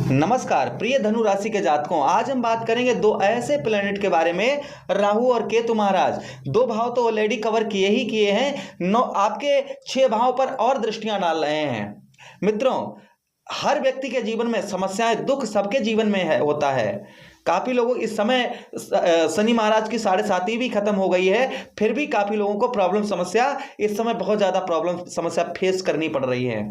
नमस्कार प्रिय धनु राशि के जातकों, आज हम बात करेंगे दो ऐसे प्लेनेट के बारे में, राहु और केतु महाराज। दो भाव तो ऑलरेडी कवर किए ही किए हैं, नौ आपके 6 भाव पर और दृष्टियां डाल रहे हैं। मित्रों, हर व्यक्ति के जीवन में समस्याएं, दुख सबके जीवन में होता है। काफी लोगों इस समय शनि महाराज की 7.5 भी खत्म हो गई है, फिर भी काफी लोगों को प्रॉब्लम समस्या इस समय बहुत ज्यादा प्रॉब्लम समस्या फेस करनी पड़ रही है।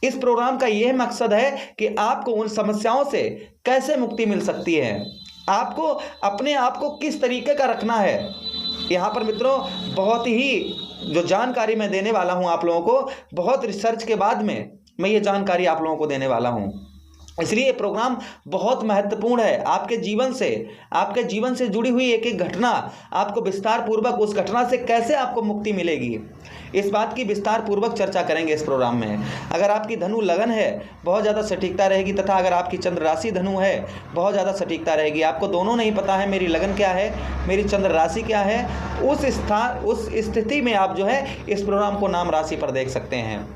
इस प्रोग्राम का यह मकसद है कि आपको उन समस्याओं से कैसे मुक्ति मिल सकती है, आपको अपने आप को किस तरीके का रखना है। यहाँ पर मित्रों बहुत ही जो जानकारी मैं देने वाला हूँ आप लोगों को, बहुत रिसर्च के बाद में मैं ये जानकारी आप लोगों को देने वाला हूँ। इसलिए ये प्रोग्राम बहुत महत्वपूर्ण है। आपके जीवन से जुड़ी हुई एक एक घटना, आपको विस्तार पूर्वक उस घटना से कैसे आपको मुक्ति मिलेगी, इस बात की विस्तार पूर्वक चर्चा करेंगे इस प्रोग्राम में। अगर आपकी धनु लगन है, बहुत ज़्यादा सटीकता रहेगी, तथा अगर आपकी चंद्र राशि धनु है, बहुत ज़्यादा सटीकता रहेगी। आपको दोनों नहीं पता है मेरी लगन क्या है, मेरी चंद्र राशि क्या है, उस स्थिति में आप जो है इस प्रोग्राम को नाम राशि पर देख सकते हैं।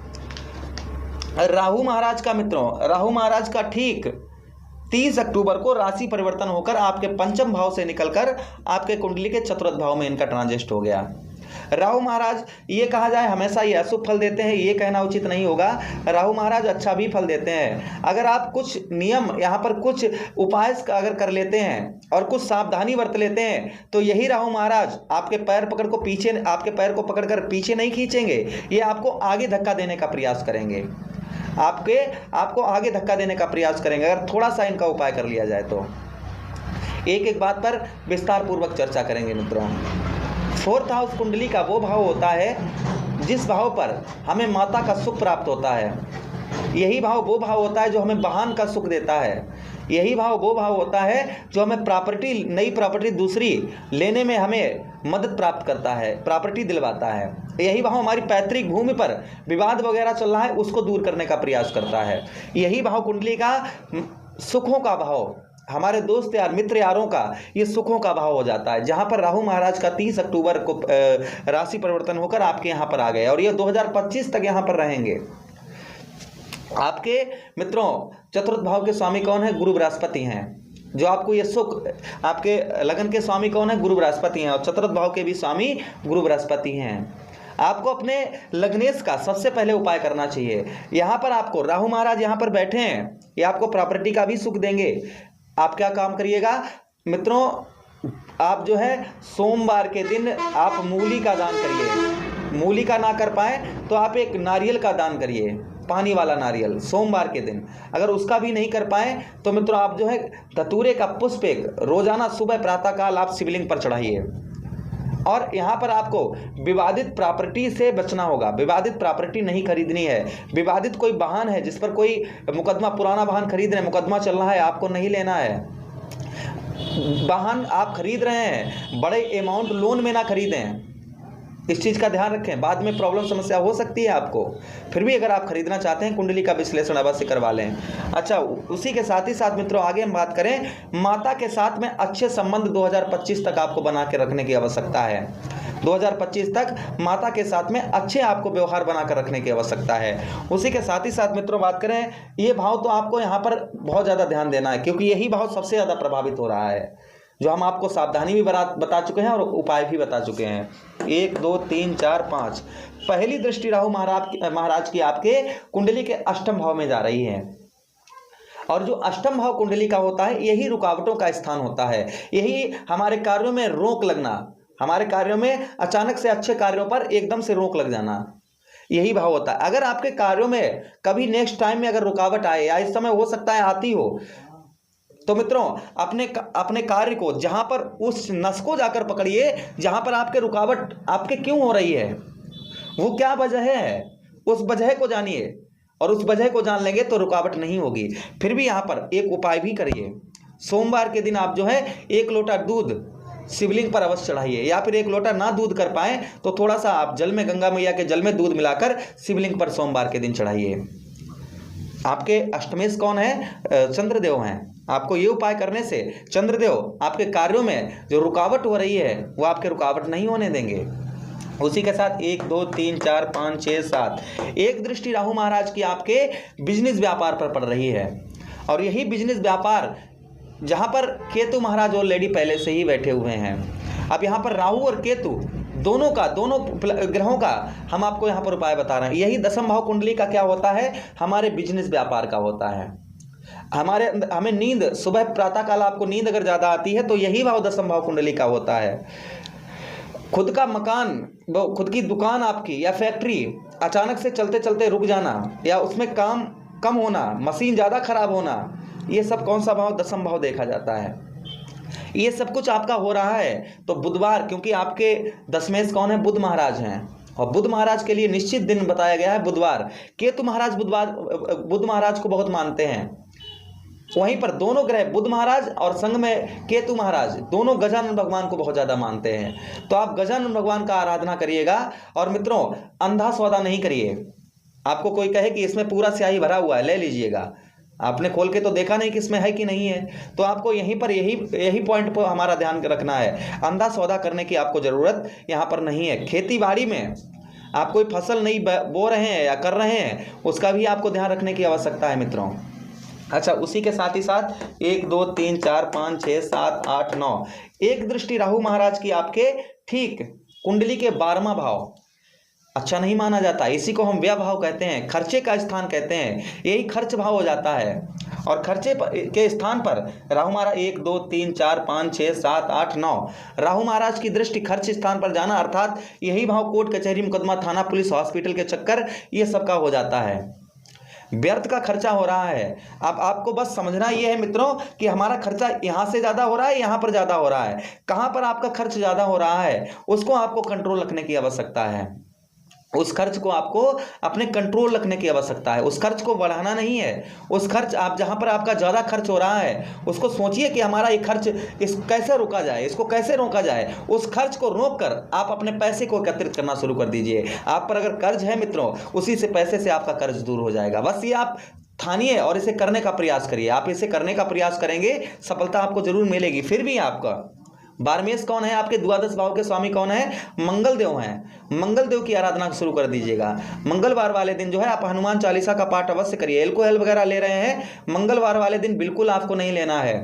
राहु महाराज का मित्रों, राहु महाराज का ठीक 30 अक्टूबर को राशि परिवर्तन होकर आपके पंचम भाव से निकलकर आपके कुंडली के चतुर्थ भाव में इनका ट्रांजिट हो गया। राहु महाराज, ये कहा जाए हमेशा ये अशुभ फल देते हैं, ये कहना उचित नहीं होगा। राहु महाराज अच्छा भी फल देते हैं। अगर आप कुछ नियम यहाँ पर कुछ उपाय अगर कर लेते हैं और कुछ सावधानी बरत लेते हैं, तो यही राहु महाराज आपके पैर को पकड़कर पीछे नहीं खींचेंगे, ये आपको आगे धक्का देने का प्रयास करेंगे। आपको आगे धक्का देने का प्रयास करेंगे अगर थोड़ा सा इनका उपाय कर लिया जाए तो। एक एक बात पर विस्तार पूर्वक चर्चा करेंगे मित्रों। 4th हाउस कुंडली का वो भाव होता है जिस भाव पर हमें माता का सुख प्राप्त होता है। यही भाव वो भाव होता है जो हमें वाहन का सुख देता है। यही भाव वो भाव होता है जो हमें नई प्रॉपर्टी दूसरी लेने में हमें मदद प्राप्त करता है, प्रॉपर्टी दिलवाता है। यही भाव हमारी पैतृक भूमि पर विवाद वगैरह चल रहा है, उसको दूर करने का प्रयास करता है। यही भाव कुंडली का सुखों का भाव, हमारे दोस्त यार मित्र यारों का ये सुखों का भाव हो जाता है। जहां पर राहु महाराज का 30 अक्टूबर को राशि परिवर्तन होकर आपके यहाँ पर आ गए और ये 2025 तक यहाँ पर रहेंगे। आपके मित्रों चतुर्थ भाव के स्वामी कौन है? गुरु बृहस्पति हैं। जो आपको ये सुख, आपके लगन के स्वामी कौन है? गुरु बृहस्पति हैं। और चतुर्थ भाव के भी स्वामी गुरु बृहस्पति हैं। आपको अपने लग्नेश का सबसे पहले उपाय करना चाहिए। यहाँ पर आपको राहु महाराज यहाँ पर बैठे हैं, ये आपको प्रॉपर्टी का भी सुख देंगे। आप क्या काम करिएगा मित्रों, आप जो है सोमवार के दिन आप मूली का दान करिए। मूली का ना कर पाए तो आप एक नारियल का दान करिए, पानी वाला नारियल, सोमवार के दिन। अगर उसका भी नहीं कर पाए तो मित्रों आप जो है धतूरे का पुष्प एक रोजाना सुबह प्रातःकाल आप शिवलिंग पर चढ़ाइए। और यहाँ पर आपको विवादित प्रॉपर्टी से बचना होगा। विवादित प्रॉपर्टी नहीं खरीदनी है। विवादित कोई वाहन है जिस पर कोई मुकदमा, पुराना वाहन खरीद रहे हैं, मुकदमा चल रहा है, आपको नहीं लेना है। वाहन आप खरीद रहे हैं, बड़े अमाउंट लोन में ना खरीदें, इस चीज़ का ध्यान रखें। बाद में प्रॉब्लम समस्या हो सकती है आपको। फिर भी अगर आप खरीदना चाहते हैं, कुंडली का विश्लेषण अवश्य करवा लें। अच्छा, उसी के साथ ही साथ मित्रों आगे हम बात करें, माता के साथ में अच्छे संबंध 2025 तक आपको बना के रखने की आवश्यकता है। 2025 तक माता के साथ में अच्छे आपको व्यवहार बनाकर रखने की आवश्यकता है। उसी के साथ ही साथ मित्रों बात करें, ये भाव तो आपको यहाँ पर बहुत ज़्यादा ध्यान देना है, क्योंकि यही भाव सबसे ज़्यादा प्रभावित हो रहा है। जो हम आपको सावधानी भी बता चुके हैं और उपाय भी बता चुके हैं। 1 2 3 4 5 पहली दृष्टि राहु महाराज की आपके कुंडली के अष्टम भाव में जा रही है। और जो अष्टम भाव कुंडली का होता है, यही रुकावटों का स्थान होता है। यही हमारे कार्यों में रोक लगना, हमारे कार्यों में अचानक से अच्छे कार्यों पर एकदम से रोक लग जाना, यही भाव होता है। अगर आपके कार्यों में कभी नेक्स्ट टाइम में अगर रुकावट आए, या इस समय हो सकता है आती हो, तो मित्रों अपने कार्य को जहां पर उस नस को जाकर पकड़िए जहां पर आपके रुकावट आपके क्यों हो रही है, वो क्या वजह है, उस वजह को जानिए। और उस वजह को जान लेंगे तो रुकावट नहीं होगी। फिर भी यहाँ पर एक उपाय भी करिए। सोमवार के दिन आप जो है 1 लोटा दूध शिवलिंग पर अवश्य चढ़ाइए, या फिर 1 लोटा ना दूध कर पाए तो थोड़ा सा आप जल में, गंगा मैया के जल में दूध मिलाकर शिवलिंग पर सोमवार के दिन चढ़ाइए। आपके अष्टमेश कौन है? चंद्रदेव हैं। आपको ये उपाय करने से चंद्रदेव आपके कार्यों में जो रुकावट हो रही है वो आपके रुकावट नहीं होने देंगे। उसी के साथ 1 2 3 4 5 6 7 एक दृष्टि राहु महाराज की आपके बिजनेस व्यापार पर पड़ रही है। और यही बिजनेस व्यापार जहाँ पर केतु महाराज ऑलरेडी पहले से ही बैठे हुए हैं। अब यहाँ पर राहु और केतु दोनों ग्रहों का हम आपको यहाँ पर उपाय बता रहे हैं। यही दशम भाव कुंडली का क्या होता है, हमारे बिजनेस व्यापार का होता है। हमें नींद सुबह प्रातः काल आपको नींद अगर ज़्यादा आती है तो यही भाव दशम भाव कुंडली का होता है। खुद का मकान, खुद की दुकान आपकी या फैक्ट्री अचानक से चलते चलते रुक जाना, या उसमें काम कम होना, मशीन ज़्यादा खराब होना, ये सब कौन सा भाव, दशम भाव देखा जाता है। ये सब कुछ आपका हो रहा है तो बुधवार, क्योंकि आपके दशमेश कौन है, बुध महाराज हैं, और बुध महाराज के लिए निश्चित दिन बताया गया है बुधवार। केतु महाराज बुध महाराज को बहुत मानते हैं। वहीं पर दोनों ग्रह बुध महाराज और संग में केतु महाराज दोनों गजानन भगवान को बहुत ज़्यादा मानते हैं। तो आप गजानन भगवान का आराधना करिएगा। और मित्रों, अंधा सौदा नहीं करिए। आपको कोई कहे कि इसमें पूरा स्याही भरा हुआ है, ले लीजिएगा, आपने खोल के तो देखा नहीं कि इसमें है कि नहीं है। तो आपको यहीं पर यही पॉइंट पर हमारा ध्यान रखना है। अंधा सौदा करने की आपको ज़रूरत यहाँ पर नहीं है। खेती बाड़ी में आप कोई फसल नहीं बो रहे हैं या कर रहे हैं, उसका भी आपको ध्यान रखने की आवश्यकता है मित्रों। अच्छा, उसी के साथ ही साथ 1 2 3 4 5 6 7 8 9 एक दृष्टि राहु महाराज की आपके ठीक कुंडली के 12वां भाव अच्छा नहीं माना जाता। इसी को हम व्यय भाव कहते हैं, खर्चे का स्थान कहते हैं। यही खर्च भाव हो जाता है। और खर्चे के स्थान पर राहु महाराज 1 2 3 4 5 6 7 8 9 राहु महाराज की दृष्टि खर्च स्थान पर जाना, अर्थात यही भाव कोर्ट कचहरी मुकदमा थाना पुलिस हॉस्पिटल के चक्कर ये सब का हो जाता है। व्यर्थ का खर्चा हो रहा है। अब आपको बस समझना ये है मित्रों कि हमारा खर्चा यहाँ से ज़्यादा हो रहा है, यहाँ पर ज़्यादा हो रहा है। कहाँ पर आपका खर्च ज़्यादा हो रहा है उसको आपको कंट्रोल रखने की आवश्यकता है। उस खर्च को आपको अपने कंट्रोल रखने की आवश्यकता है। उस खर्च को बढ़ाना नहीं है। उस खर्च आप जहाँ पर आपका ज़्यादा खर्च हो रहा है उसको सोचिए कि हमारा ये खर्च कैसे रोका जाए, इसको कैसे रोका जाए। उस खर्च को रोक कर आप अपने पैसे को एकत्रित करना शुरू कर दीजिए। आप पर अगर कर्ज है मित्रों, उसी से पैसे से आपका कर्ज दूर हो जाएगा। बस ये आप ठानिए और इसे करने का प्रयास करिए। आप इसे करने का प्रयास करेंगे, सफलता आपको जरूर मिलेगी। फिर भी आपका बारहमेश कौन है, आपके द्वादश भाव के स्वामी कौन है, मंगल देव हैं। मंगल देव की आराधना शुरू कर दीजिएगा। मंगलवार वाले दिन जो है आप हनुमान चालीसा का पाठ अवश्य करिए। एल्कोहल वगैरह ले रहे हैं, मंगलवार वाले दिन बिल्कुल आपको नहीं लेना है।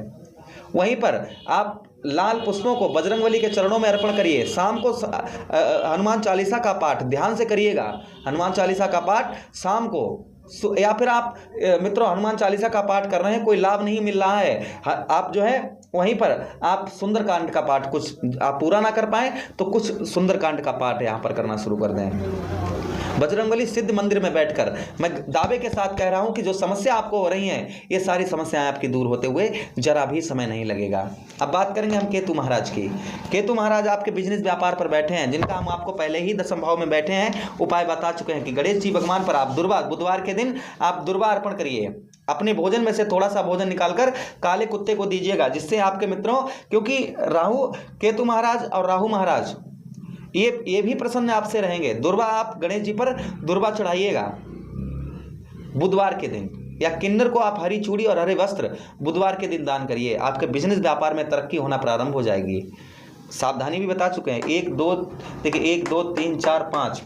वहीं पर आप लाल पुष्पों को बजरंगबली के चरणों में अर्पण करिए। शाम को हनुमान चालीसा का पाठ ध्यान से करिएगा। हनुमान चालीसा का पाठ शाम को, या फिर आप मित्रों हनुमान चालीसा का पाठ कर रहे हैं, कोई लाभ नहीं मिल रहा है, आप जो है वहीं पर आप सुंदरकांड का पाठ, कुछ आप पूरा ना कर पाए तो कुछ सुंदरकांड का पाठ यहाँ पर करना शुरू कर दें। बजरंगबली सिद्ध मंदिर में बैठकर मैं दावे के साथ कह रहा हूँ कि जो समस्या आपको हो रही हैं, ये सारी समस्याएं आपकी दूर होते हुए जरा भी समय नहीं लगेगा। अब बात करेंगे हम केतु महाराज की। केतु महाराज आपके बिजनेस व्यापार पर बैठे हैं, जिनका हम आपको पहले ही दशम भाव में बैठे हैं उपाय बता चुके हैं कि गणेश जी भगवान पर आप बुधवार के दिन आप दुर्वा अर्पण करिए। अपने भोजन में से थोड़ा सा भोजन निकालकर काले कुत्ते को दीजिएगा, जिससे आपके मित्रों, क्योंकि राहु केतु महाराज और राहु महाराज ये भी प्रसन्न आपसे रहेंगे। दुर्वा आप गणेश जी पर दुर्वा चढ़ाइएगा बुधवार के दिन, या किन्नर को आप हरी चूड़ी और हरे वस्त्र बुधवार के दिन दान करिए। आपके बिजनेस व्यापार में तरक्की होना प्रारंभ हो जाएगी। सावधानी भी बता चुके हैं। 1 2 देखिए 1 2 3 4 5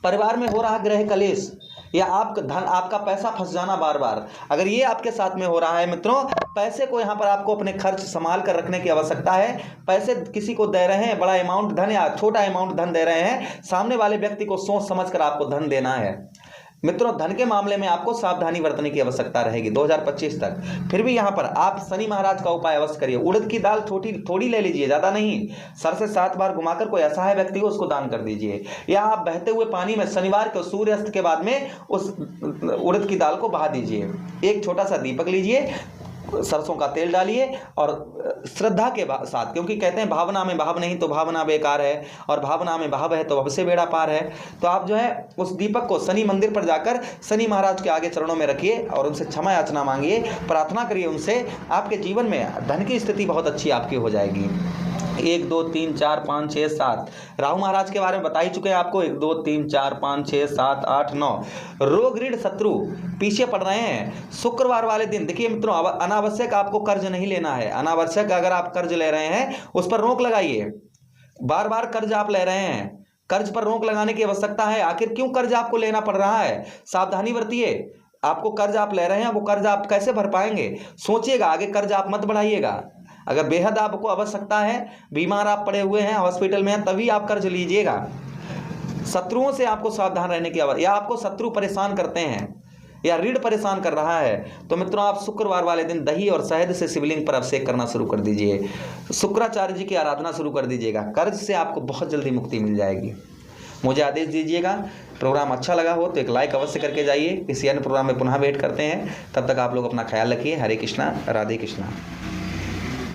परिवार में हो रहा ग्रह कलेश या आपका पैसा फंस जाना बार बार, अगर ये आपके साथ में हो रहा है मित्रों, पैसे को यहाँ पर आपको अपने खर्च संभाल कर रखने की आवश्यकता है। पैसे किसी को दे रहे हैं, बड़ा अमाउंट धन या छोटा अमाउंट धन दे रहे हैं, सामने वाले व्यक्ति को सोच समझ कर आपको धन देना है मित्रों। धन के मामले में आपको सावधानी बरतने की आवश्यकता रहेगी 2025 तक। फिर भी यहाँ पर आप शनि महाराज का उपाय अवश्य करिए। उड़द की दाल थोड़ी ले लीजिए, ज़्यादा नहीं, सर से 7 बार घुमाकर कोई असहाय व्यक्ति हो उसको दान कर दीजिए। या आप बहते हुए पानी में शनिवार को सूर्यास्त के बाद में उस उड़द की दाल को बहा दीजिए। एक छोटा सा दीपक लीजिए, सरसों का तेल डालिए और श्रद्धा के साथ, क्योंकि कहते हैं भावना में भाव नहीं तो भावना बेकार है, और भावना में भाव है तो भव से बेड़ा पार है। तो आप जो है उस दीपक को शनि मंदिर पर जाकर शनि महाराज के आगे चरणों में रखिए और उनसे क्षमा याचना मांगिए, प्रार्थना करिए उनसे। आपके जीवन में धन की स्थिति बहुत अच्छी आपकी हो जाएगी। 1 2 3 4 5 6 7 राहु महाराज के बारे में बता ही चुके हैं आपको। 1 2 3 4 5 6 7 8 9 रोग ऋण शत्रु पीछे पड़ रहे हैं। शुक्रवार वाले दिन देखिए मित्रों, अनावश्यक आपको कर्ज नहीं लेना है। अनावश्यक अगर आप कर्ज ले रहे हैं उस पर रोक लगाइए। बार बार कर्ज आप ले रहे हैं, कर्ज पर रोक लगाने की आवश्यकता है। आखिर क्यों कर्ज आपको लेना पड़ रहा है, सावधानी बरतिए। आपको कर्ज आप ले रहे हैं, वो कर्ज आप कैसे भर पाएंगे? सोचिएगा, आगे कर्ज आप मत बढ़ाइएगा। अगर बेहद आपको आवश्यकता है, बीमार आप पड़े हुए हैं, हॉस्पिटल में हैं, तभी आप कर्ज लीजिएगा। शत्रुओं से आपको सावधान रहने की आवश्यकता, या आपको शत्रु परेशान करते हैं या ऋण परेशान कर रहा है, तो मित्रों आप शुक्रवार वाले दिन दही और शहद से शिवलिंग पर अभिषेक करना शुरू कर दीजिए। शुक्राचार्य जी की आराधना शुरू कर दीजिएगा। कर्ज से आपको बहुत जल्दी मुक्ति मिल जाएगी। मुझे आदेश दीजिएगा। प्रोग्राम अच्छा लगा हो तो एक लाइक अवश्य करके जाइए। किसी अन्य प्रोग्राम में पुनः वेट करते हैं। तब तक आप लोग अपना ख्याल रखिए। हरे कृष्णा, राधे कृष्णा।